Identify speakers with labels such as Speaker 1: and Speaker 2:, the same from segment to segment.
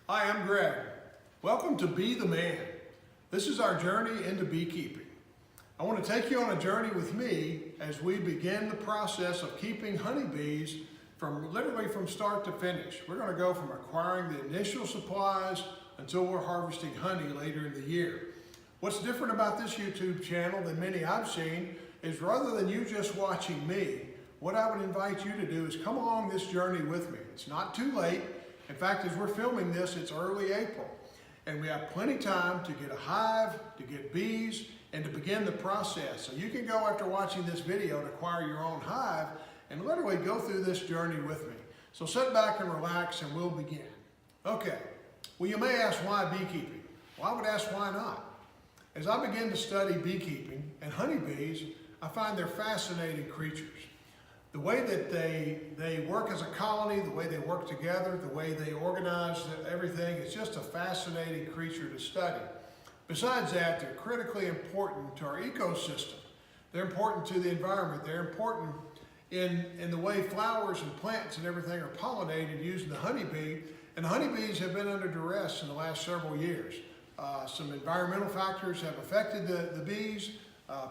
Speaker 1: Hi, I'm Greg. Welcome to Be the Man. This is our journey into beekeeping. I want to take you on a journey with me as we begin the process of keeping honeybees literally from start to finish. We're going to go from acquiring the initial supplies until we're harvesting honey later in the year. What's different about this YouTube channel than many I've seen is rather than you just watching me, what I would invite you to do is come along this journey with me. It's not too late. In fact, as we're filming this, it's early April, and we have plenty of time to get a hive, to get bees, and to begin the process. So you can go after watching this video and acquire your own hive and literally go through this journey with me. So sit back and relax and we'll begin. Okay, well, you may ask why beekeeping? Well, I would ask why not? As I begin to study beekeeping and honeybees, I find they're fascinating creatures. The way that they work as a colony, the way they work together, the way they organize everything, it's just a fascinating creature to study. Besides that, they're critically important to our ecosystem. They're important to the environment. They're important in the way flowers and plants and everything are pollinated using the honeybee. And the honeybees have been under duress in the last several years. Some environmental factors have affected the bees.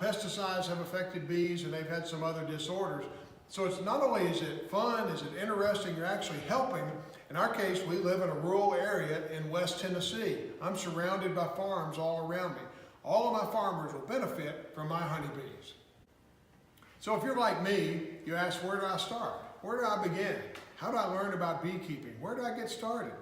Speaker 1: Pesticides have affected bees, and they've had some other disorders. So it's not only is it fun, is it interesting, you're actually helping. In our case, we live in a rural area in West Tennessee. I'm surrounded by farms all around me. All of my farmers will benefit from my honeybees. So if you're like me, you ask, where do I start? Where do I begin? How do I learn about beekeeping? Where do I get started?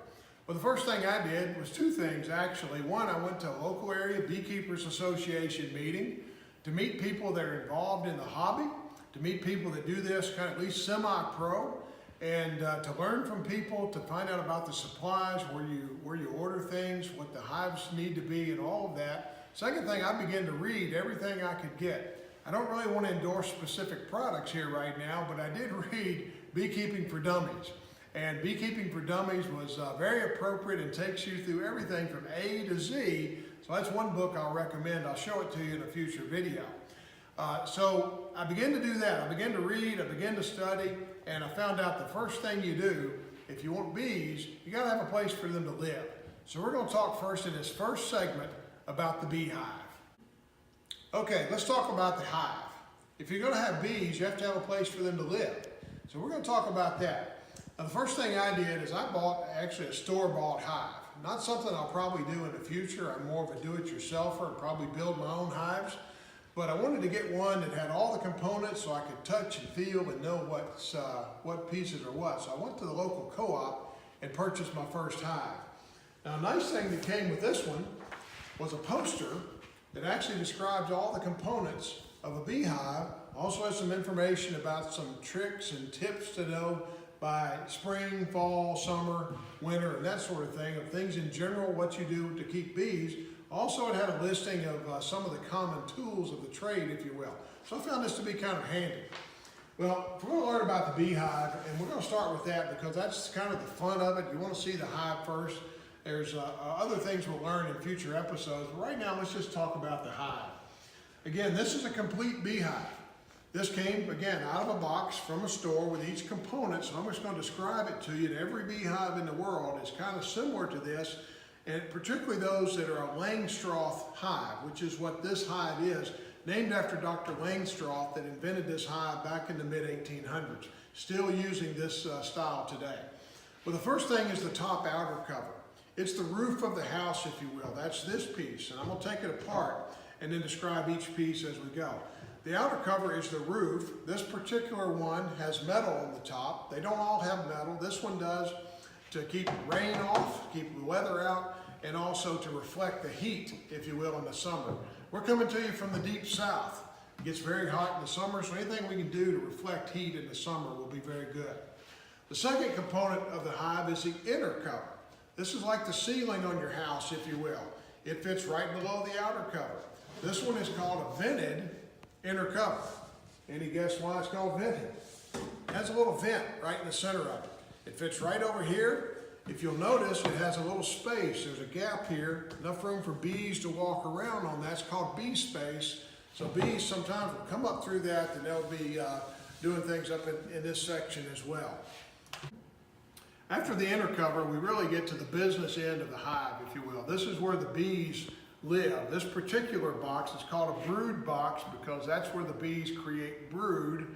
Speaker 1: Well, the first thing I did was two things, actually. One, I went to a local area Beekeepers Association meeting to meet people that are involved in the hobby, to meet people that do this kind of at least semi-pro, and to learn from people, to find out about the supplies, where you order things, what the hives need to be, and all of that. Second thing, I began to read everything I could get. I don't really want to endorse specific products here right now, but I did read Beekeeping for Dummies. And Beekeeping for Dummies was very appropriate and takes you through everything from A to Z. So that's one book I'll recommend. I'll show it to you in a future video. So I began to do that. I began to read, I began to study, and I found out the first thing you do, if you want bees, you gotta have a place for them to live. So we're gonna talk first in this first segment about the beehive. Okay, let's talk about the hive. If you're gonna have bees, you have to have a place for them to live. So we're gonna talk about that. Now, the first thing I did is I bought actually a store-bought hive. Not something I'll probably do in the future. I'm more of a do-it-yourselfer and probably build my own hives. But I wanted to get one that had all the components so I could touch and feel and know what pieces are what. So I went to the local co-op and purchased my first hive. Now, a nice thing that came with this one was a poster that actually describes all the components of a beehive. Also has some information about some tricks and tips to know by spring, fall, summer, winter, and that sort of thing, of things in general, what you do to keep bees. Also, it had a listing of some of the common tools of the trade, if you will. So I found this to be kind of handy. Well, we're going to learn about the beehive, and we're going to start with that because that's kind of the fun of it. You want to see the hive first. There's other things we'll learn in future episodes, but right now let's just talk about the hive. Again, this is a complete beehive. This came, again, out of a box from a store with each component, so I'm just going to describe it to you. And every beehive in the world is kind of similar to this, and particularly those that are a Langstroth hive, which is what this hive is, named after Dr. Langstroth that invented this hive back in the mid-1800s, still using this style today. Well, the first thing is the top outer cover. It's the roof of the house, if you will. That's this piece, and I'm going to take it apart and then describe each piece as we go. The outer cover is the roof. This particular one has metal on the top. They don't all have metal. This one does, to keep rain off, keep the weather out, and also to reflect the heat, if you will, in the summer. We're coming to you from the deep south. It gets very hot in the summer, so anything we can do to reflect heat in the summer will be very good. The second component of the hive is the inner cover. This is like the ceiling on your house, if you will. It fits right below the outer cover. This one is called a vented inner cover. Any guess why it's called vented? It has a little vent right in the center of it. It fits right over here. If you'll notice, it has a little space. There's a gap here, enough room for bees to walk around on. That's called bee space. So bees sometimes will come up through that, and they'll be doing things up in this section as well. After the inner cover, we really get to the business end of the hive, if you will. This is where the bees live. This particular box is called a brood box because that's where the bees create brood.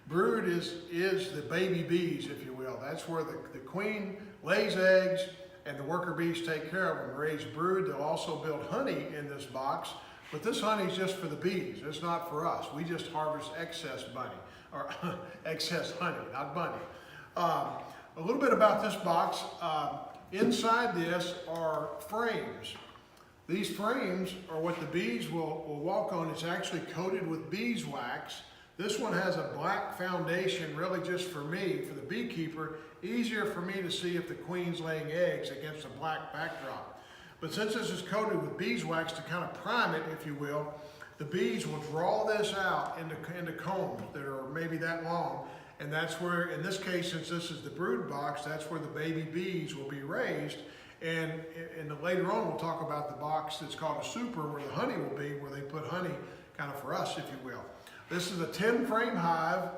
Speaker 1: Brood is the baby bees, if you will. That's where the queen lays eggs and the worker bees take care of them, raise brood. They'll also build honey in this box, but this honey is just for the bees. It's not for us. We just harvest excess bunny, or excess honey, not bunny. A little bit about this box. Inside this are frames. These frames are what the bees will walk on. It's actually coated with beeswax. This one has a black foundation, really just for me, for the beekeeper, easier for me to see if the queen's laying eggs against a black backdrop. But since this is coated with beeswax to kind of prime it, if you will, the bees will draw this out into combs that are maybe that long. And that's where, in this case, since this is the brood box, that's where the baby bees will be raised. And later on, we'll talk about the box that's called a super, where the honey will be, where they put honey kind of for us, if you will. This is a 10-frame hive.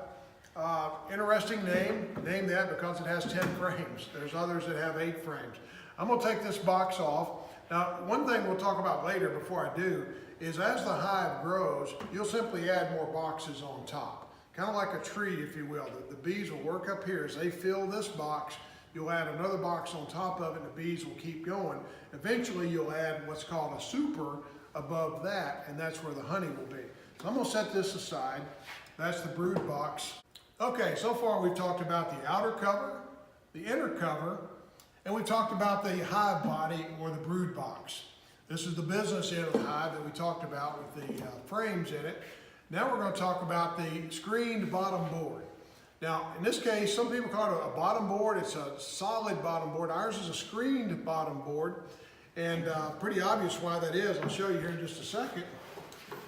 Speaker 1: Interesting name. Name that because it has 10 frames. There's others that have 8 frames. I'm going to take this box off. Now, one thing we'll talk about later before I do is as the hive grows, you'll simply add more boxes on top. Kind of like a tree, if you will. The bees will work up here. As they fill this box, you'll add another box on top of it, and the bees will keep going. Eventually, you'll add what's called a super above that, and that's where the honey will be. So I'm going to set this aside. That's the brood box. Okay, so far we've talked about the outer cover, the inner cover, and we talked about the hive body or the brood box. This is the business end of the hive that we talked about with the frames in it. Now we're going to talk about the screened bottom board. Now, in this case, some people call it a bottom board. It's a solid bottom board. Ours is a screened bottom board, and pretty obvious why that is. I'll show you here in just a second.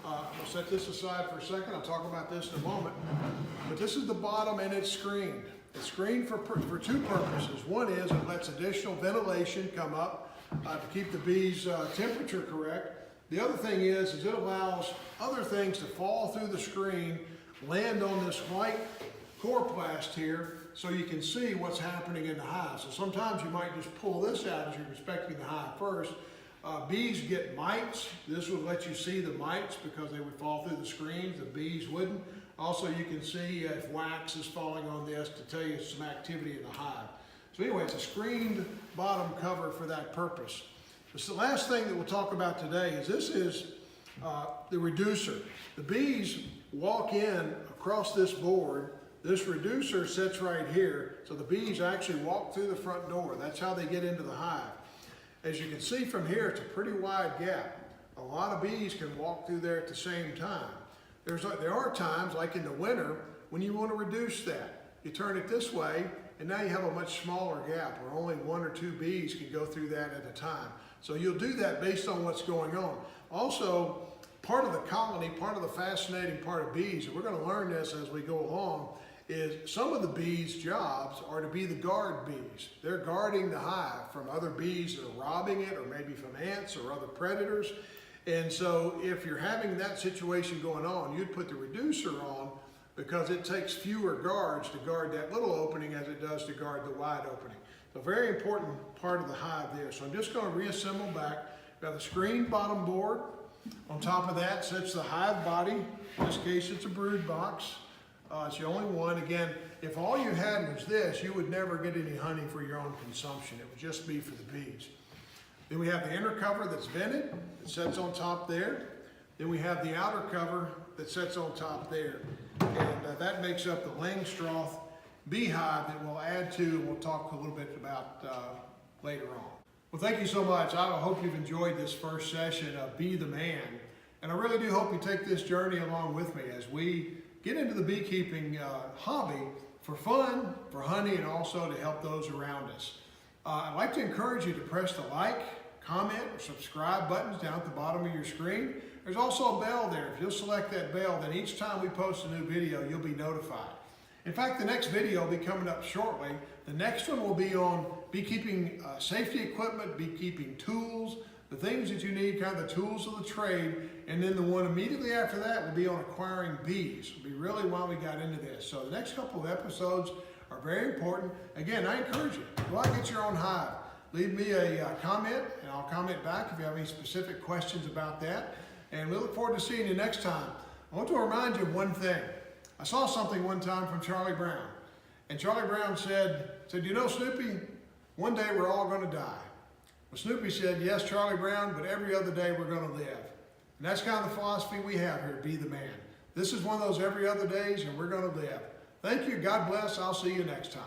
Speaker 1: I'll set this aside for a second. I'll talk about this in a moment. But this is the bottom, and it's screened. It's screened for 2 purposes. One is it lets additional ventilation come up to keep the bees' temperature correct. The other thing is it allows other things to fall through the screen, land on this white coroplast here, so you can see what's happening in the hive. So sometimes you might just pull this out as you're inspecting the hive first. Bees get mites. This would let you see the mites because they would fall through the screens. The bees wouldn't. Also, you can see if wax is falling on this to tell you some activity in the hive. So anyway, it's a screened bottom cover for that purpose. The last thing that we'll talk about today is this is the reducer. The bees walk in across this board. This reducer sits right here. So the bees actually walk through the front door. That's how they get into the hive. As you can see from here, it's a pretty wide gap. A lot of bees can walk through there at the same time. There are times, like in the winter, when you want to reduce that. You turn it this way, and now you have a much smaller gap where only 1 or 2 bees can go through that at a time. So you'll do that based on what's going on. Also, part of the colony, part of the fascinating part of bees, and we're going to learn this as we go along, is some of the bees' jobs are to be the guard bees. They're guarding the hive from other bees that are robbing it, or maybe from ants or other predators. And so if you're having that situation going on, you'd put the reducer on because it takes fewer guards to guard that little opening as it does to guard the wide opening. So very important part of the hive there. So I'm just going to reassemble back. Got the screened bottom board. On top of that sits the hive body. In this case, it's a brood box. It's the only one. Again, if all you had was this, you would never get any honey for your own consumption. It would just be for the bees. Then we have the inner cover that's vented. It sits on top there. Then we have the outer cover that sits on top there. And that makes up the Langstroth beehive that we'll add to, and we'll talk a little bit about later on. Well, thank you so much. I hope you've enjoyed this first session of Be the Man. And I really do hope you take this journey along with me as we get into the beekeeping hobby for fun, for honey, and also to help those around us. I'd like to encourage you to press the like, comment, or subscribe buttons down at the bottom of your screen. There's also a bell there. If you'll select that bell, then each time we post a new video, you'll be notified. In fact, the next video will be coming up shortly. The next one will be on beekeeping safety equipment, beekeeping tools, the things that you need, kind of the tools of the trade. And then the one immediately after that will be on acquiring bees. It'll be really why we got into this. So the next couple of episodes are are very important. Again, I encourage you, go out and get your own hive. Leave me a comment and I'll comment back if you have any specific questions about that. And we look forward to seeing you next time. I want to remind you of one thing. I saw something one time from Charlie Brown. And Charlie Brown said, you know, Snoopy, one day we're all going to die. Well, Snoopy said, yes, Charlie Brown, but every other day we're going to live. And that's kind of the philosophy we have here at Be the Man. This is one of those every other days, and we're going to live. Thank you. God bless. I'll see you next time.